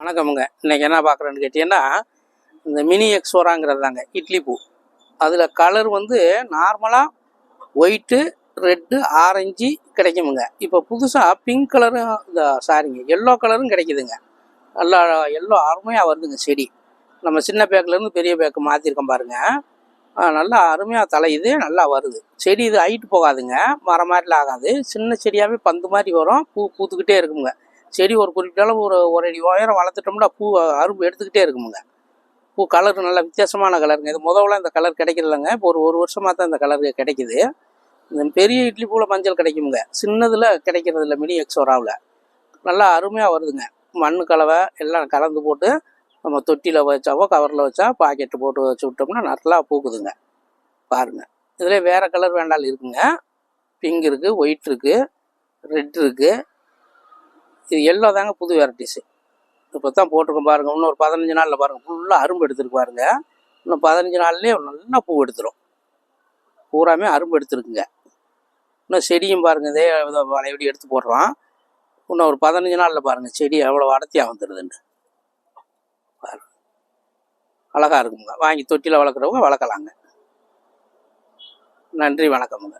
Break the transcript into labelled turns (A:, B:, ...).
A: வணக்கமுங்க. இன்றைக்கி என்ன பார்க்குறேன்னு கேட்டிங்கன்னா, இந்த மினி எக்ஸோராங்கிறது தாங்க இட்லி பூ. அதில் கலர் வந்து நார்மலாக ஒயிட்டு, ரெட்டு, ஆரஞ்சு கிடைக்குமுங்க. இப்போ புதுசாக பிங்க் கலரும் எல்லோ கலரும் கிடைக்குதுங்க. நல்லா எல்லோ அருமையாக வருதுங்க செடி. நம்ம சின்ன பேக்கிலேருந்து பெரிய பேக்கு மாற்றிருக்கோம் பாருங்கள். நல்லா அருமையாக தலையுது, நல்லா வருது செடி. இது ஹைட்டு போகாதுங்க, மரம் மாதிரிலாம் ஆகாது. சின்ன செடியாகவே பந்து மாதிரி வரும், பூ பூத்துக்கிட்டே இருக்குங்க. செடி ஒரு குறிப்பிட்ட அளவு ஒரு அடி உயரம் வளர்த்துட்டோம்னா பூ அரும்பு எடுத்துக்கிட்டே இருக்குமுங்க. பூ கலர் நல்ல வித்தியாசமான கலருங்க. இது முதல்ல இந்த கலர் கிடைக்கிறதில்லங்க, இப்போ ஒரு வருஷமாக தான் இந்த கலர் கிடைக்குது. இந்த பெரிய இட்லி பூவில் மஞ்சள் கிடைக்குமுங்க, சின்னதில் கிடைக்கிறது இல்லை. மினி எக்ஸோராவில் நல்லா அருமையாக வருதுங்க. மண் கலவை எல்லாம் கலந்து போட்டு நம்ம தொட்டியில் வச்சாவோ கவரில் வச்சா பாக்கெட்டு போட்டு வச்சு விட்டோம்னா நல்லா பூக்குதுங்க. பாருங்கள், இதில் வேறு கலர் வேண்டாலும் இருக்குங்க. பிங்க் இருக்குது, ஒயிட் இருக்குது, ரெட் இருக்குது. இது எல்லோ தாங்க புது வெரைட்டிஸு. இப்போ தான் போட்டிருக்கோம் பாருங்கள். இன்னும் ஒரு 15 நாளில் பாருங்கள் ஃபுல்லாக அரும்பு எடுத்துருக்கு பாருங்க. இன்னும் 15 நாள்லேயே நல்லா பூ எடுத்துரும். பூராமே அரும்பு எடுத்துருக்குங்க. இன்னும் செடியும் பாருங்கள், இதே வளையபடி எடுத்து போடுறோம். இன்னும் ஒரு 15 நாளில் பாருங்கள் செடி எவ்வளோ அடர்த்தியாக வந்துடுதுன்னு பாருங்கள். அழகாக இருக்குங்க. வாங்கி தொட்டியில் வளர்க்குறவங்க வளர்க்கலாங்க. நன்றி, வணக்கமுங்க.